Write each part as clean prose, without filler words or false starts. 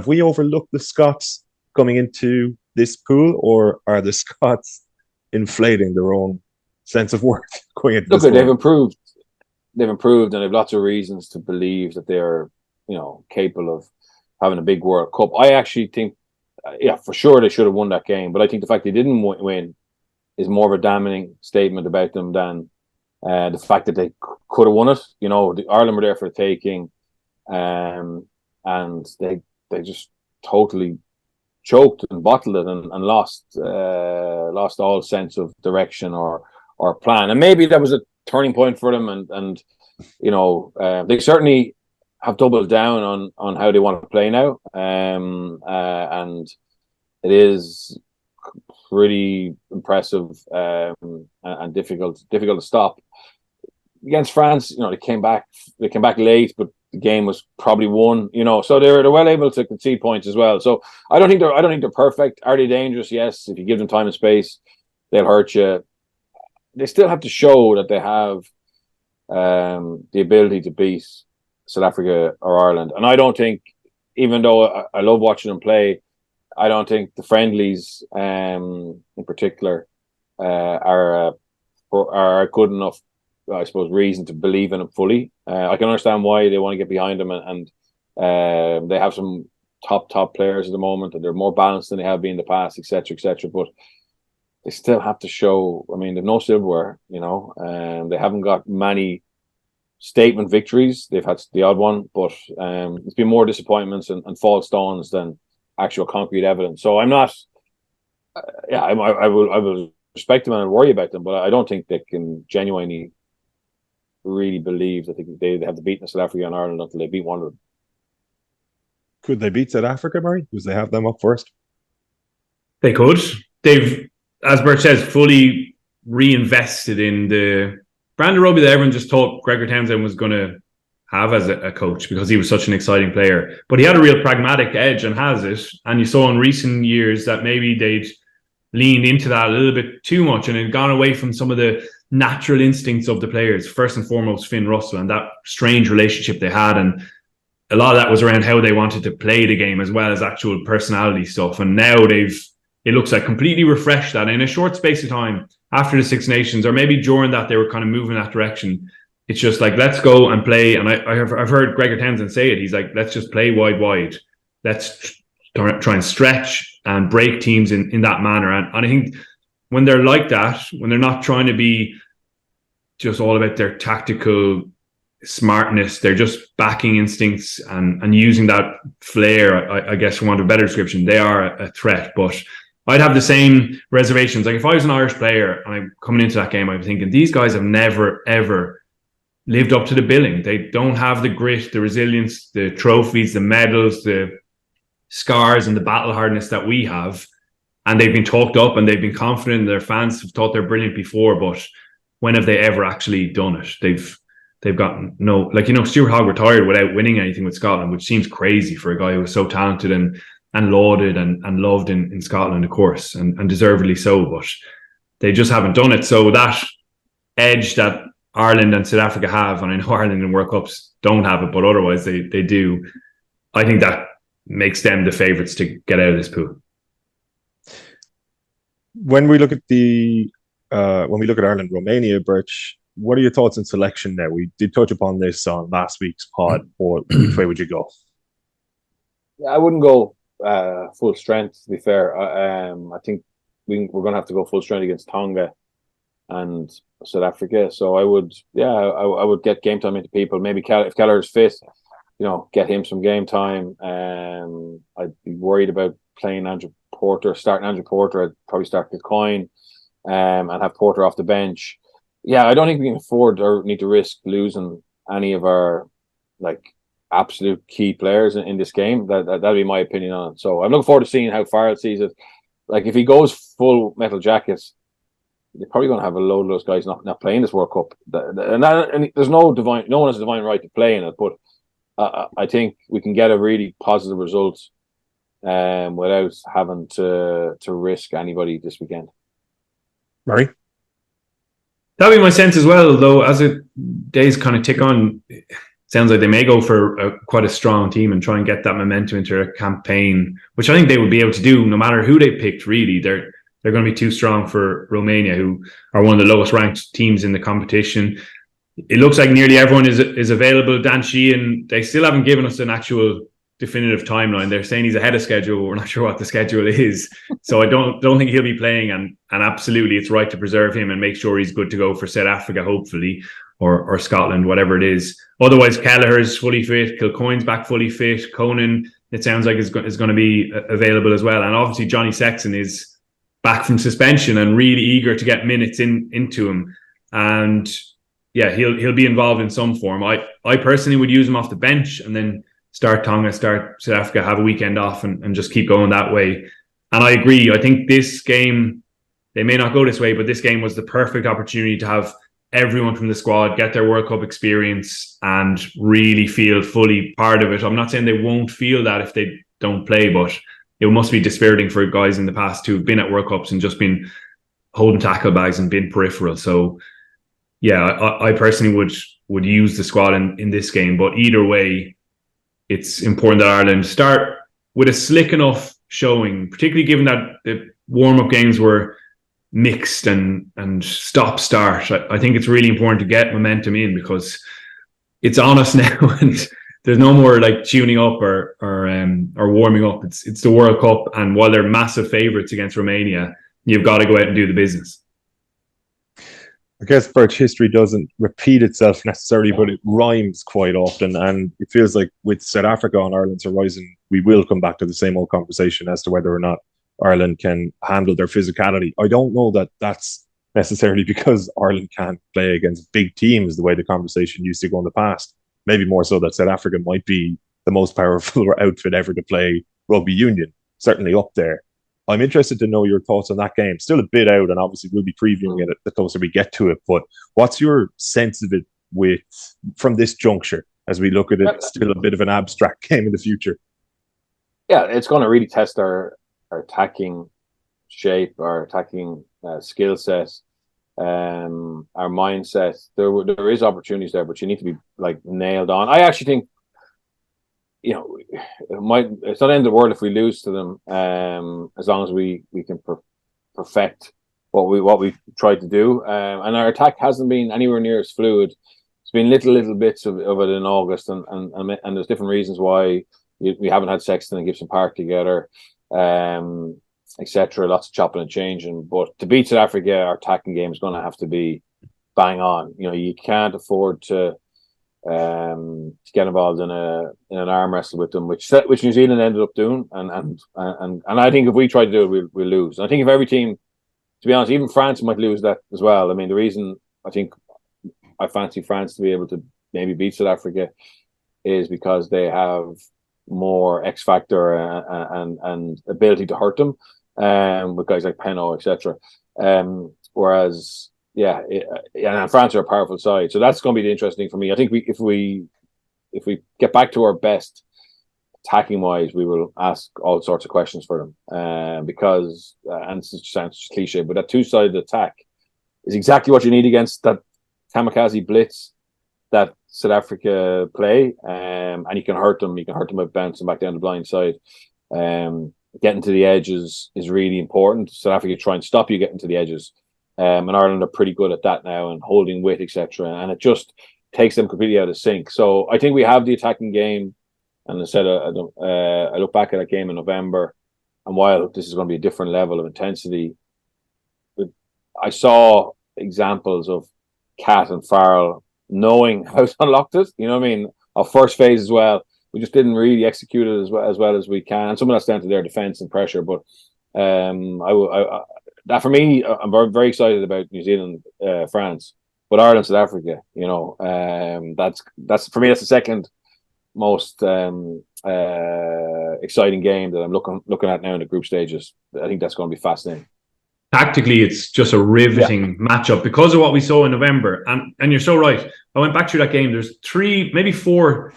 have we overlooked the Scots coming into this pool, or are the Scots inflating their own sense of worth going into Look, this they've one? improved. They've improved, and they've lots of reasons to believe that they're, capable of having a big World Cup. I actually think, for sure they should have won that game, but I think the fact they didn't win is more of a damning statement about them than the fact that they could have won it. The Ireland were there for the taking, and they just totally choked and bottled it and lost all sense of direction or plan. And maybe that was a turning point for them. And they certainly have doubled down on how they want to play now. And it is pretty impressive and difficult to stop. Against France, they came back late, but the game was probably won, so they're well able to concede points as well. So I don't think they're perfect. Are they dangerous? Yes. If you give them time and space, they'll hurt you. They still have to show that they have the ability to beat South Africa or Ireland. And I don't think, even though I love watching them play, I don't think the friendlies in particular are good enough, I suppose, reason to believe in them fully. I can understand why they want to get behind them, and they have some top players at the moment, and they're more balanced than they have been in the past, etc., etc. But they still have to show. I mean, they've no silverware, and they haven't got many statement victories. They've had the odd one, but it's been more disappointments and false dawns than actual concrete evidence. So I'm not. I will respect them and worry about them, but I don't think they can genuinely really believe that they have to beat South Africa and Ireland until they beat one of them. Could they beat South Africa, Murray? Because they have them up first. They could. They've, as Bert says, fully reinvested in the brand of rugby that everyone just thought Gregor Townsend was going to have as a coach, because he was such an exciting player. But he had a real pragmatic edge and has it. And you saw in recent years that maybe they'd leaned into that a little bit too much and had gone away from some of the natural instincts of the players. First and foremost, Finn Russell, and that strange relationship they had. And a lot of that was around how they wanted to play the game as well as actual personality stuff. And now it looks like completely refreshed that in a short space of time after the Six Nations, or maybe during that they were kind of moving that direction. It's just like, let's go and play. And I've heard Gregor Townsend say it. He's like, let's just play wide. Let's try and stretch and break teams in that manner. And I think when they're like that, when they're not trying to be just all about their tactical smartness, they're just backing instincts and using that flair, I guess, for want of a better description, they are a threat. But I'd have the same reservations. Like if I was an Irish player and I'm coming into that game, I'd be thinking, these guys have never, ever lived up to the billing. They don't have the grit, the resilience, the trophies, the medals, the scars and the battle hardness that we have. And they've been talked up and they've been confident. Their fans have thought they're brilliant before, but when have they ever actually done it? They've gotten no, Stuart Hogg retired without winning anything with Scotland, which seems crazy for a guy who was so talented and lauded and loved in Scotland, of course, and deservedly so, but they just haven't done it. So that edge that Ireland and South Africa have, and I know Ireland in World Cups don't have it, but otherwise they do, I think that makes them the favourites to get out of this pool. When we look at Ireland, Romania, Birch, what are your thoughts on selection now? We did touch upon this on last week's pod, but which way would you go? Yeah, I wouldn't go full strength, to be fair. I think we're going to have to go full strength against Tonga and South Africa. So I would get game time into people. Maybe if Keller is fit, get him some game time. I'd be worried about playing starting Andrew Porter. I'd probably start Cooney and have Porter off the bench. Yeah, I don't think we can afford or need to risk losing any of our absolute key players in this game. That'd be my opinion on it. So I'm looking forward to seeing how Farrell sees it. If he goes full metal jackets, you're probably going to have a load of those guys not playing this World Cup. And there's no one has a divine right to play in it. But I think we can get a really positive result without having to risk anybody this weekend. Murray? That'd be my sense as well, though, as days kind of tick on. sounds like they may go for quite a strong team and try and get that momentum into a campaign, which I think they would be able to do no matter who they picked, really. They're going to be too strong for Romania, who are one of the lowest ranked teams in the competition. It looks like nearly everyone is available. Dan Sheehan, they still haven't given us an actual definitive timeline. They're saying he's ahead of schedule. We're not sure what the schedule is. So I don't think he'll be playing, and absolutely it's right to preserve him and make sure he's good to go for South Africa, hopefully, or Scotland, whatever it is. Otherwise, Kelleher's fully fit, Kilcoyne's back fully fit, Conan, it sounds like is going to be available as well. And obviously Johnny Sexton is back from suspension and really eager to get minutes into him. And yeah, he'll be involved in some form. I personally would use him off the bench and then start Tonga, start South Africa, have a weekend off and just keep going that way. And I agree. I think this game, they may not go this way, but this game was the perfect opportunity to have everyone from the squad get their World Cup experience and really feel fully part of it. I'm not saying they won't feel that if they don't play, but it must be dispiriting for guys in the past who've been at World Cups and just been holding tackle bags and been peripheral. So yeah, I personally would use the squad in this game. But either way, it's important that Ireland start with a slick enough showing, particularly given that the warm-up games were mixed and stop-start. I think it's really important to get momentum in because it's on us now and there's no more like tuning up or warming up. It's the World Cup, and while they're massive favourites against Romania, you've got to go out and do the business. I guess Birch, history doesn't repeat itself necessarily, but it rhymes quite often. And it feels like with South Africa on Ireland's horizon, we will come back to the same old conversation as to whether or not Ireland can handle their physicality. I don't know that that's necessarily because Ireland can't play against big teams the way the conversation used to go in the past. Maybe more so that South Africa might be the most powerful outfit ever to play rugby union, certainly up there. I'm interested to know your thoughts on that game. Still a bit out, and obviously we'll be previewing it the closer we get to it. But what's your sense of it from this juncture as we look at it? Still a bit of an abstract game in the future. Yeah, it's going to really test our attacking shape, our attacking skill set, our mindset. There is opportunities there, but you need to be like nailed on. I actually think, it's not the end of the world if we lose to them, as long as we can perfect what we tried to do. And our attack hasn't been anywhere near as fluid. It's been little bits of it in August, and there's different reasons why we haven't had Sexton and Gibson Park together, etc. Lots of chopping and changing. But to beat South Africa, our attacking game is going to have to be bang on. You can't afford to get involved in an arm wrestle with them, which New Zealand ended up doing, and I think if we try to do it, we'll lose. And I think if every team, to be honest, even France might lose that as well. I mean, the reason I think I fancy France to be able to maybe beat South Africa is because they have more X factor and ability to hurt them, with guys like Penno, etc. Whereas. And France are a powerful side, so that's going to be the interesting for me. I think if we get back to our best attacking wise, we will ask all sorts of questions for them, because and it sounds cliche, but that two-sided attack is exactly what you need against that kamikaze blitz that South Africa play, and you can hurt them. You can hurt them by bouncing back down the blind side. Getting to the edges is really important. South Africa try and stop you getting to the edges. And Ireland are pretty good at that now and holding width, etc. And it just takes them completely out of sync. So I think we have the attacking game. And I said, I look back at that game in November, and while this is going to be a different level of intensity, I saw examples of Cat and Farrell knowing how to unlock it. You know what I mean? Our first phase as well. We just didn't really execute it as well as we can. And some of that's down to their defense and pressure. But that for me, I'm very, very excited about New Zealand, France, but Ireland, South Africa. That's for me. That's the second most exciting game that I'm looking at now in the group stages. I think that's going to be fascinating. Tactically, it's just a riveting matchup because of what we saw in November. And you're so right. I went back through that game. There's 3, maybe 4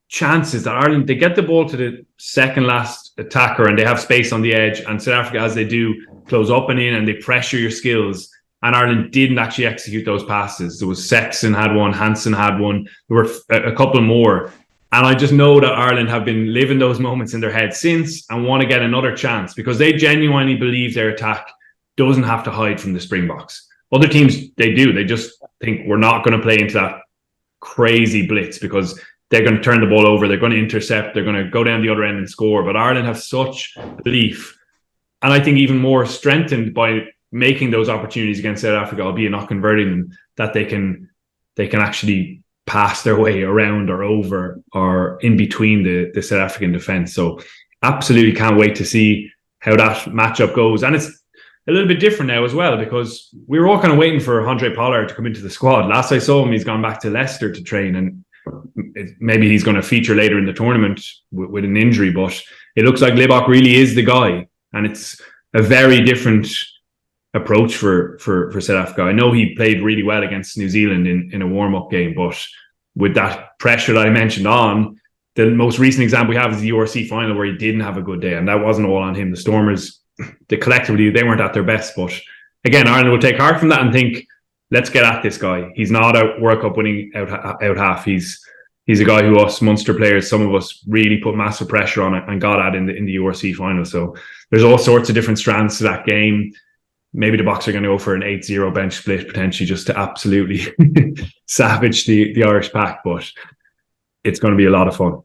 chances that Ireland, they get the ball to the second last attacker and they have space on the edge, and South Africa, as they do, close up and in and they pressure your skills, and Ireland didn't actually execute those passes. There was Sexton had one, Hansen had one, there were a couple more. And I just know that Ireland have been living those moments in their head since and want to get another chance because they genuinely believe their attack doesn't have to hide from the Springboks. Other teams, they do. They just think we're not going to play into that crazy blitz because they're going to turn the ball over, they're going to intercept, they're going to go down the other end and score. But Ireland have such belief, and I think even more strengthened by making those opportunities against South Africa, albeit not converting them, that they can actually pass their way around or over or in between the South African defence. So absolutely can't wait to see how that matchup goes. And it's a little bit different now as well because we were all kind of waiting for Andre Pollard to come into the squad. Last I saw him, he's gone back to Leicester to train, and maybe he's going to feature later in the tournament with an injury, but it looks like Libbok really is the guy, and it's a very different approach for South Africa. I know he played really well against New Zealand in a warm-up game, but with that pressure that I mentioned on, the most recent example we have is the URC final where he didn't have a good day, and that wasn't all on him. The Stormers, collectively, they weren't at their best, but again, Ireland will take heart from that and think, let's get at this guy. He's not a World Cup winning out half. He's a guy who us Munster players, some of us really put massive pressure on it and got at in the URC final. So there's all sorts of different strands to that game. Maybe the Boks are going to go for an 8-0 bench split, potentially just to absolutely savage the Irish pack, but it's going to be a lot of fun.